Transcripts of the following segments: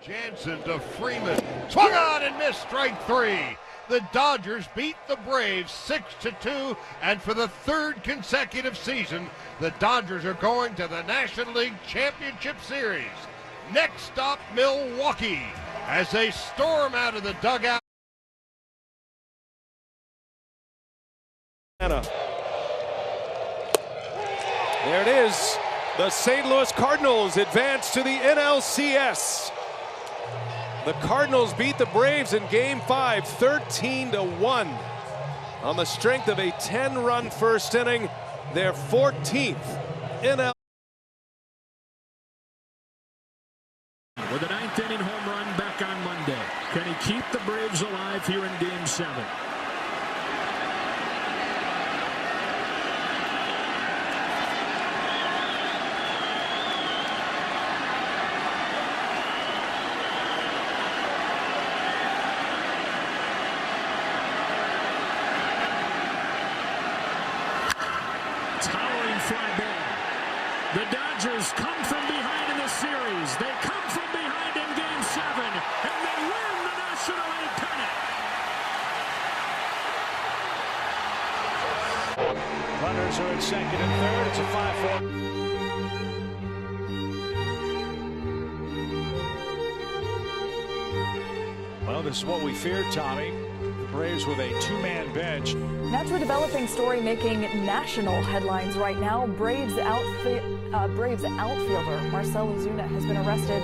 Jansen to Freeman. Swung on and missed, strike three. The Dodgers beat the Braves 6-2, and for the third consecutive season, the Dodgers are going to the National League Championship Series. Next stop, Milwaukee, as they storm out of the dugout. There it is. The St. Louis Cardinals advance to the NLCS. The Cardinals beat the Braves in Game 5, 13-1. On the strength of a 10-run first inning, their 14th NL. With a ninth-inning home run back on Monday. Can he keep the Braves alive here in Game 7? Towering fly ball. The Dodgers come from behind in the series. They come from behind in Game 7, and they win the National League pennant. Runners are at second and third. It's a 5-4. Well, this is what we feared, Tommy. The Braves with a two-man bench. Now to a developing story making national headlines right now. Braves outfielder Marcell Ozuna has been arrested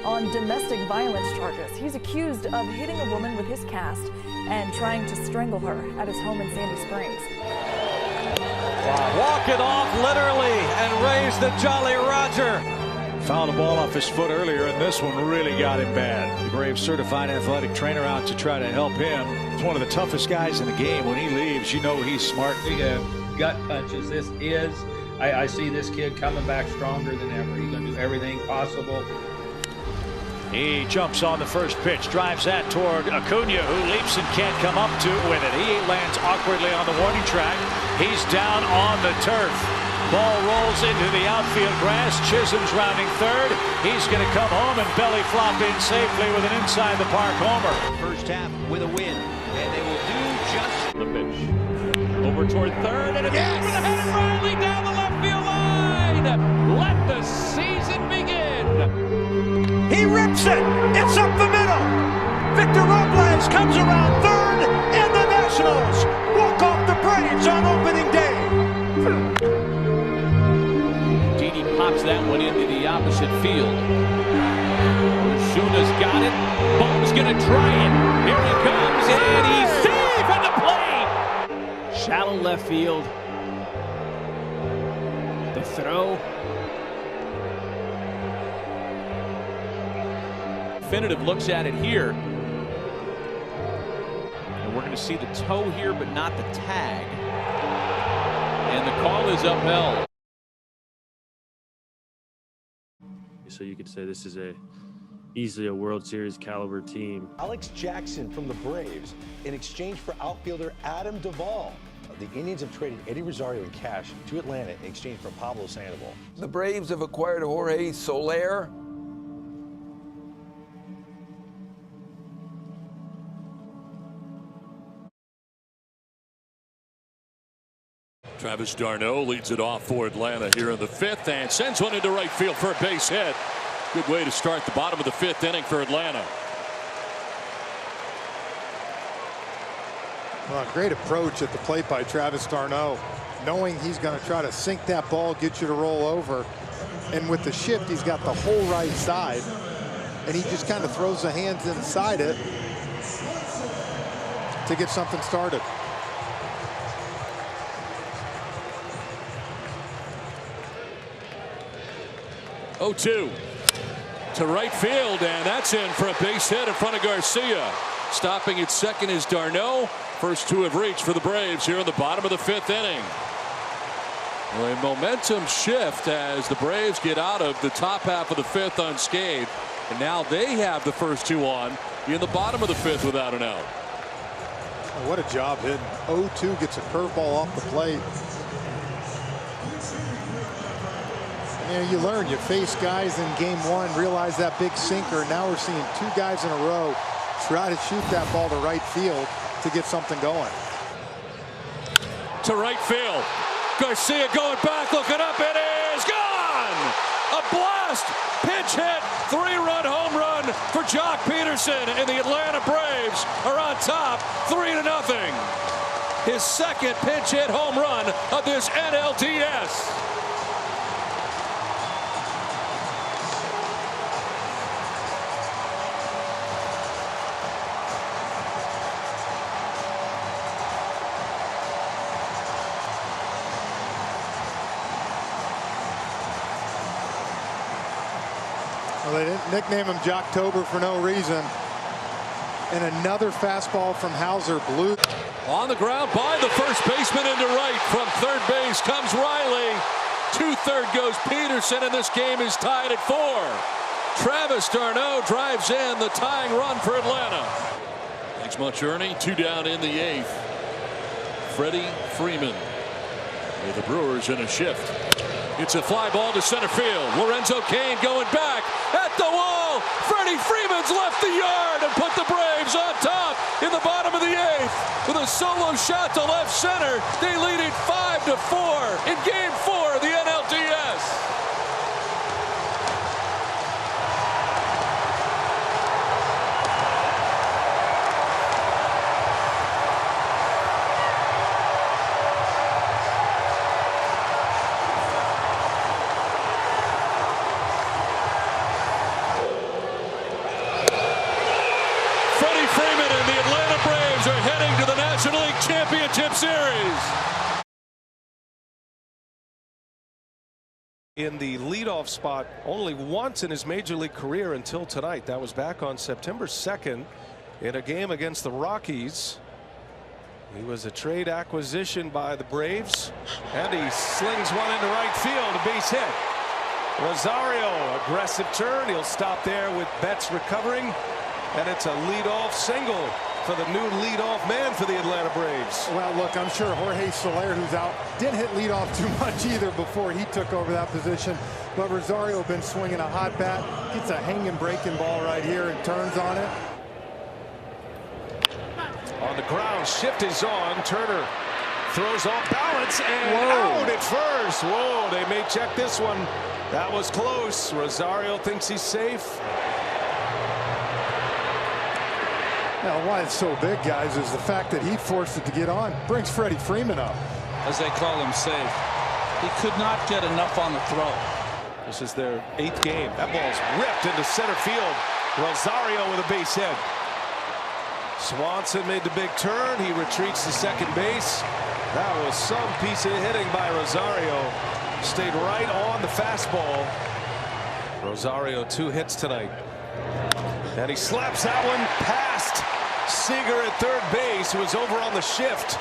on domestic violence charges. He's accused of hitting a woman with his cast and trying to strangle her at his home in Sandy Springs. Walk it off literally and raise the Jolly Roger. Fouled the ball off his foot earlier, and this one really got him bad. The Braves certified athletic trainer out to try to help him. He's one of the toughest guys in the game. When he leaves, you know he's smart. Big gut punches. This is, I see this kid coming back stronger than ever. He's going to do everything possible. He jumps on the first pitch, drives that toward Acuna, who leaps and can't come up with it. He lands awkwardly on the warning track. He's down on the turf. Ball rolls into the outfield grass. Chisholm's rounding third. He's going to come home and belly flop in safely with an inside the park homer. First half with a win, and they will do just The pitch. Over toward third, and it's over the head of Riley down the left field line. Let the season begin. He rips it. It's up the middle. Victor Robles comes around third, and the Nationals walk off the Braves on opening day. Pops that one into the opposite field. Ozuna's got it. Bo's gonna try it. Here he comes, and he's safe at the plate. Shallow left field. The throw. Definitive looks at it here. And we're gonna see the toe here, but not the tag. And the call is upheld. So you could say this is easily a World Series caliber team. Alex Jackson from the Braves in exchange for outfielder Adam Duvall. The Indians have traded Eddie Rosario in cash to Atlanta in exchange for Pablo Sandoval. The Braves have acquired Jorge Soler. Travis d'Arnaud leads it off for Atlanta here in the fifth and sends one into right field for a base hit. Good way to start the bottom of the fifth inning for Atlanta. Well, great approach at the plate by Travis d'Arnaud, knowing he's going to try to sink that ball, get you to roll over. And with the shift, he's got the whole right side, and he just kind of throws the hands inside it to get something started. Oh, 2 to right field, and that's in for a base hit in front of Garcia. Stopping at second is d'Arnaud. First two have reached for the Braves here in the bottom of the fifth inning. Well, a momentum shift as the Braves get out of the top half of the fifth unscathed, and now they have the first two on in the bottom of the fifth without an out. What a job hitting. 0-2 gets a curveball off the plate. You know, you learn, you face guys in game one, realize that big sinker. Now we're seeing two guys in a row try to shoot that ball to right field to get something going. To right field. Garcia going back, looking up, it is gone! A blast, pinch hit, 3-run home run for Jock Peterson, and the Atlanta Braves are on top 3-0. His second pinch hit home run of this NLDS. Well, they didn't nickname him Jocktober for no reason. And another fastball from Hauser blew. On the ground by the first baseman into right. From third base comes Riley. To third goes Peterson, and this game is tied at 4. Travis d'Arnaud drives in the tying run for Atlanta. Thanks much, Ernie. 2 down in the 8th. Freddie Freeman with the Brewers in a shift. It's a fly ball to center field. Lorenzo Cain going back at the wall. Freddie Freeman's left the yard and put the Braves on top in the bottom of the 8th. With a solo shot to left center, they lead it 5-4 in Game 4 of the NLDS. Freeman and the Atlanta Braves are heading to the National League Championship Series. In the leadoff spot only once in his major league career until tonight. That was back on September 2nd in a game against the Rockies. He was a trade acquisition by the Braves, and he slings one into right field, a base hit. Rosario, aggressive turn. He'll stop there with Betts recovering. And it's a leadoff single for the new leadoff man for the Atlanta Braves. Well, look, I'm sure Jorge Soler, who's out, didn't hit leadoff too much either before he took over that position. But Rosario been swinging a hot bat, gets a hanging breaking ball right here and turns on it. On the ground, shift is on. Turner throws off balance and out at first. Whoa, they may check this one. That was close. Rosario thinks he's safe. Now, why it's so big, guys, is the fact that he forced it to get on. Brings Freddie Freeman up. As they call him, safe. He could not get enough on the throw. This is their 8th game. That ball's ripped into center field. Rosario with a base hit. Swanson made the big turn. He retreats to second base. That was some piece of hitting by Rosario. Stayed right on the fastball. Rosario 2 hits tonight. And he slaps that one past Seager at third base, who was over on the shift.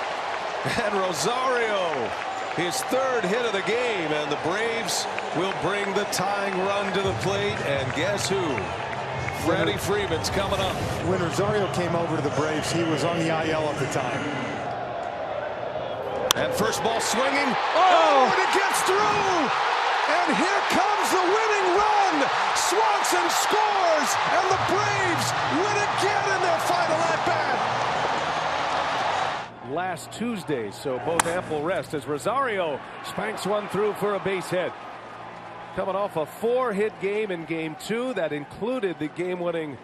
And Rosario, his 3rd hit of the game, and the Braves will bring the tying run to the plate. And guess who? Freddie Freeman's coming up. When Rosario came over to the Braves, he was on the IL at the time. And first ball swinging. Oh, and it gets through. And here comes the winning run. Swanson scores, and the Braves win again in their final at-bat. Last Tuesday, so both ample rest as Rosario spanks one through for a base hit. Coming off a 4-hit game in Game 2 that included the game-winning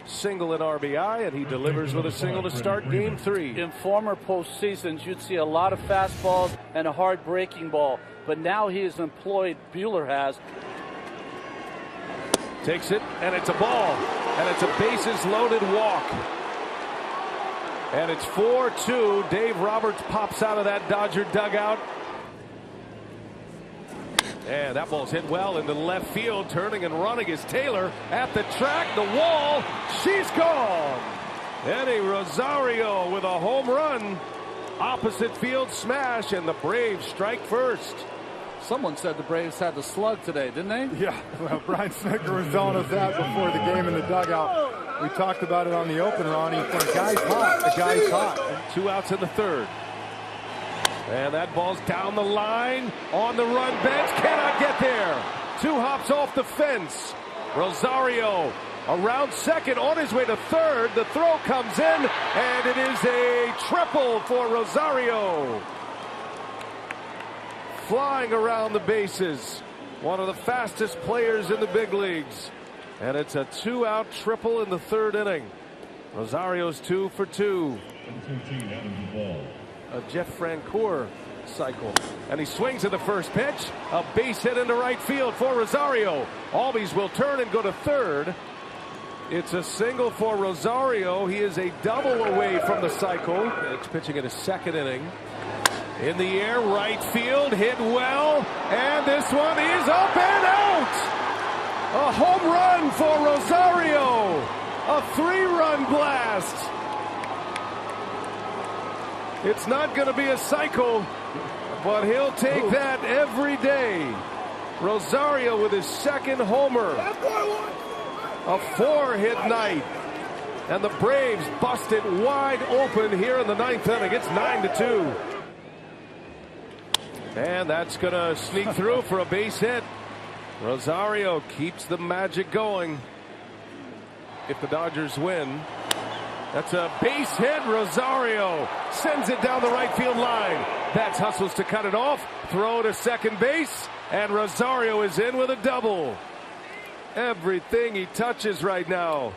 single and RBI, and he delivers with a single to start Game 3. In former postseasons, you'd see a lot of fastballs and a hard breaking ball, but now he has employed, Buehler has. Takes it, and it's a ball, and it's a bases-loaded walk. And it's 4-2. Dave Roberts pops out of that Dodger dugout. And that ball's hit well into left field. Turning and running is Taylor at the track, the wall. She's gone. Eddie Rosario with a home run. Opposite field smash, and the Braves strike first. Someone said the Braves had the slug today, didn't they? Yeah, well, Brian Snitker was telling us that before the game in the dugout. We talked about it on the open, Ronnie. When a guy's hot, the guy's hot. And 2 outs in the 3rd. And that ball's down the line on the run. Betts cannot get there. 2 hops off the fence. Rosario around second, on his way to third. The throw comes in, and it is a triple for Rosario. Flying around the bases. One of the fastest players in the big leagues. And it's a 2-out triple in the 3rd inning. Rosario's 2 for 2. A Jeff Francoeur cycle. And he swings at the first pitch. A base hit into right field for Rosario. Albies will turn and go to third. It's a single for Rosario. He is a double away from the cycle. It's pitching in his 2nd inning. In the air, right field, hit well. And this one is up and out. A home run for Rosario. A 3-run blast. It's not going to be a cycle, but he'll take that every day. Rosario with his 2nd homer. A 4-hit night. And the Braves bust it wide open here in the 9th inning. It's 9-2. And that's going to sneak through for a base hit. Rosario keeps the magic going. If the Dodgers win, that's a base hit. Rosario sends it down the right field line. Betts hustles to cut it off. Throw to second base. And Rosario is in with a double. Everything he touches right now.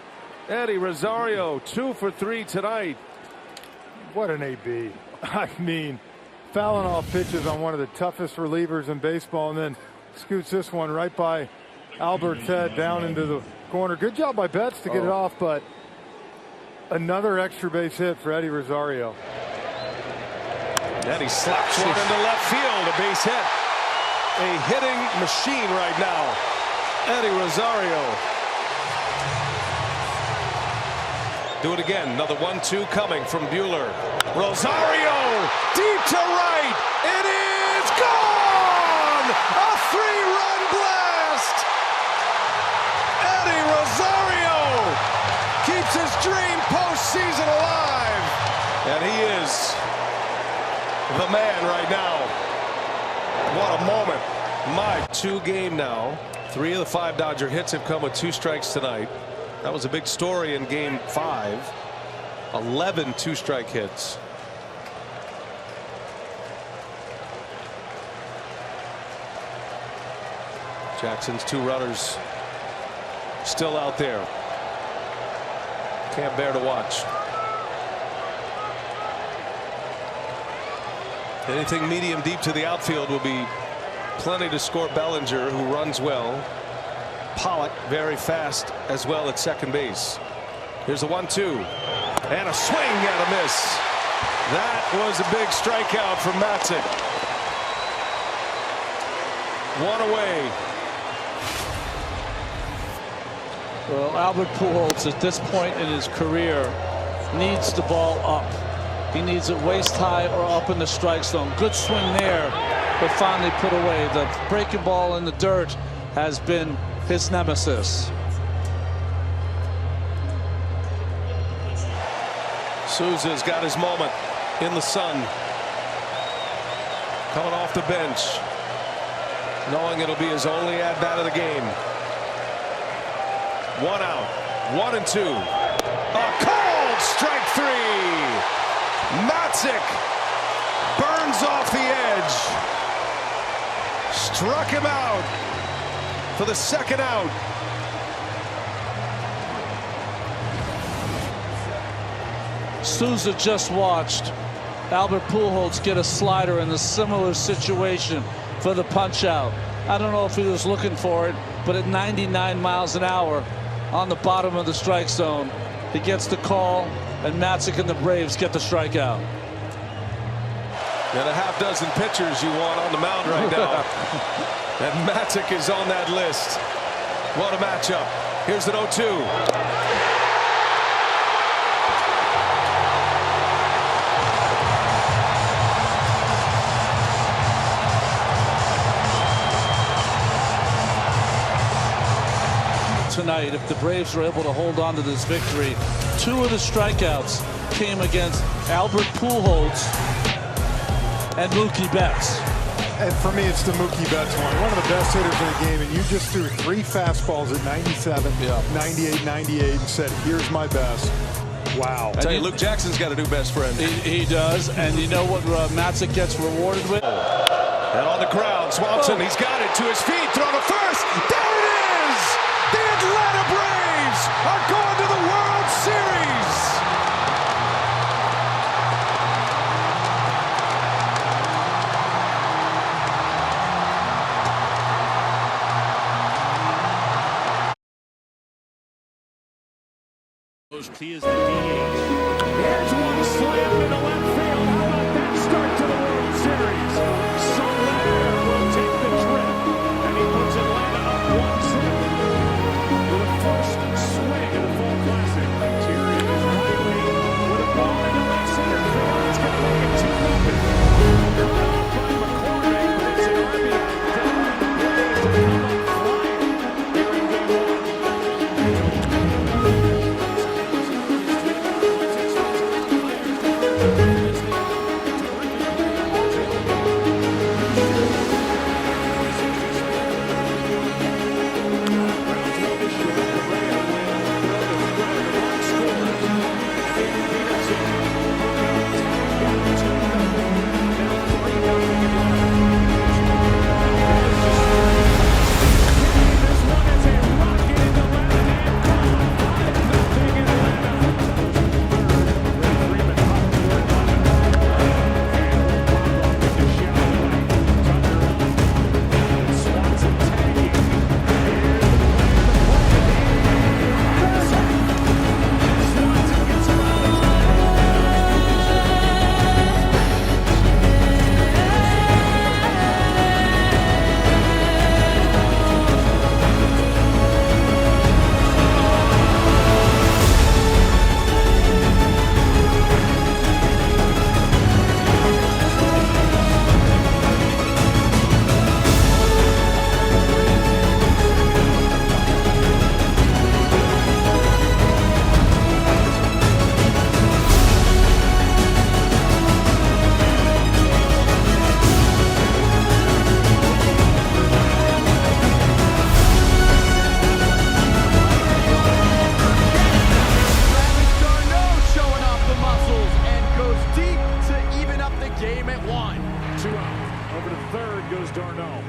Eddie Rosario, 2 for 3 tonight. What an AB. I mean, fouling off pitches on one of the toughest relievers in baseball, and then scoots this one right by Albert's head down into the corner. Good job by Betts to get it off, but another extra base hit for Eddie Rosario. And he slaps one into left field, a base hit. A hitting machine right now, Eddie Rosario. Do it again. Another 1-2 coming from Buehler. Rosario deep to right. It is gone. A 3-run blast. Eddie Rosario keeps his dream postseason alive. And he is the man right now. What a moment. My 2-game now. 3 of the 5 Dodger hits have come with 2 strikes tonight. That was a big story in game 5. 11 2-strike hits. Jackson's 2 runners still out there. Can't bear to watch. Anything medium deep to the outfield will be plenty to score Bellinger, who runs well. Pollock very fast as well at second base. Here's a 1-2 and a swing and a miss. That was a big strikeout from Matzek. 1 away. Well, Albert Pujols at this point in his career needs the ball up. He needs it waist high or up in the strike zone. Good swing there, but finally put away. The breaking ball in the dirt has been his nemesis. Souza's got his moment in the sun. Coming off the bench, knowing it'll be his only at-bat of the game. 1 out, 1-2. A called strike 3. Matzek burns off the edge. Struck him out for the 2nd out. Souza just watched Albert Pujols get a slider in a similar situation for the punch out. I don't know if he was looking for it, but at 99 miles an hour on the bottom of the strike zone, he gets the call, and Matzek and the Braves get the strikeout. And a half dozen pitchers you want on the mound right now. And Matzek is on that list. What a matchup. Here's an 0-2. Tonight, if the Braves were able to hold on to this victory, 2 of the strikeouts came against Albert Pujols and Mookie Betts. And for me, it's the Mookie Betts one of the best hitters in the game, and you just threw 3 fastballs at 97, 98, 98, and said, here's my best. Wow. I tell you, Luke Jackson's got a new best friend. He does, and you know what Matzik gets rewarded with? And on the ground, Swanson, he's got it to his feet, throw to first. There it is! The Atlanta Braves are going to the World Series! He is the DH. Here's one slammed into left field. How about that start to the World Series? Soler will take the trip, and he puts Atlanta up 1-0 with a first swing in the Fall Classic. Here is Riley with a ball into left center field. It's going to make it 2-0. They're not by McCormick, but it's an RBI double. The Braves have come up flying here in Game 1.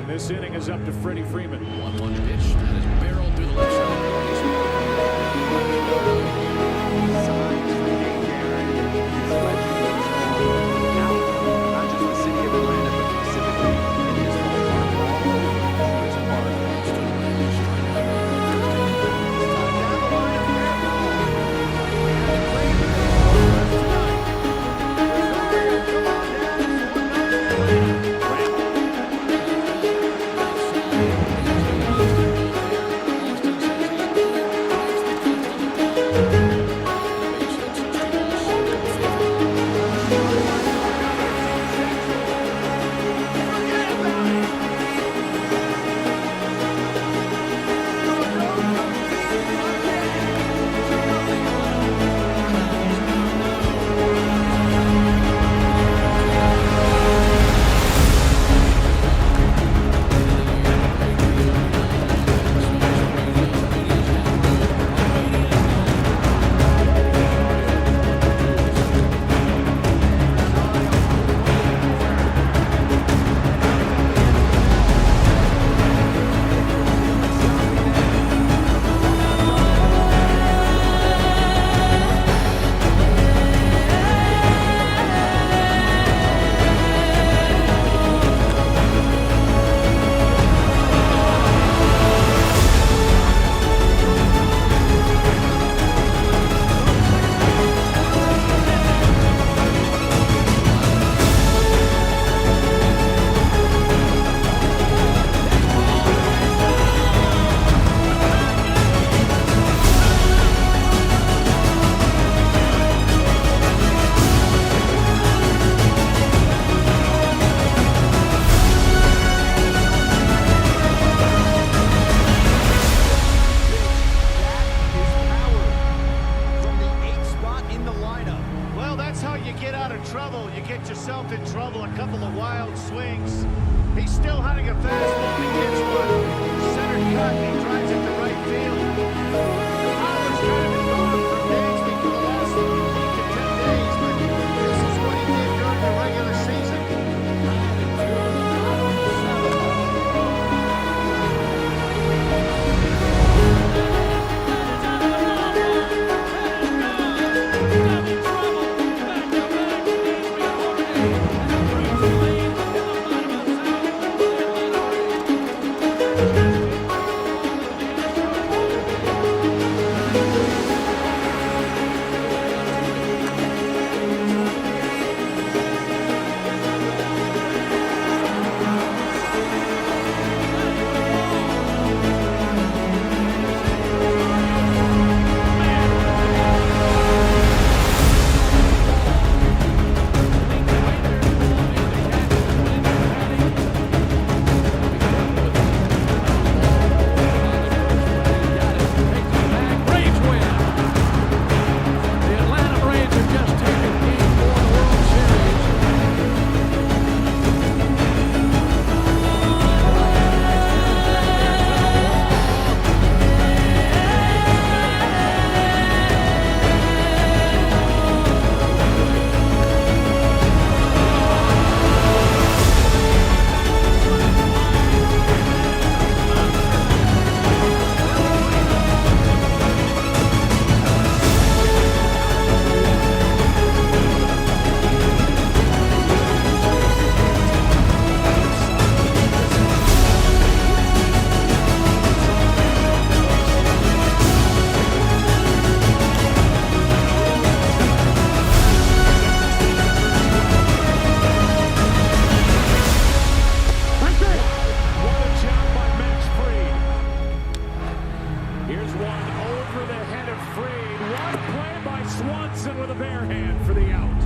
This inning is up to Freddie Freeman. 1-1 pitch that is barreled through the left Not just the city of Atlanta, but specifically in his ballpark. All over his You get out of trouble, you get yourself in trouble. A couple of wild swings. He Here's one over the head of Fried. What a play by Swanson with a bare hand for the out.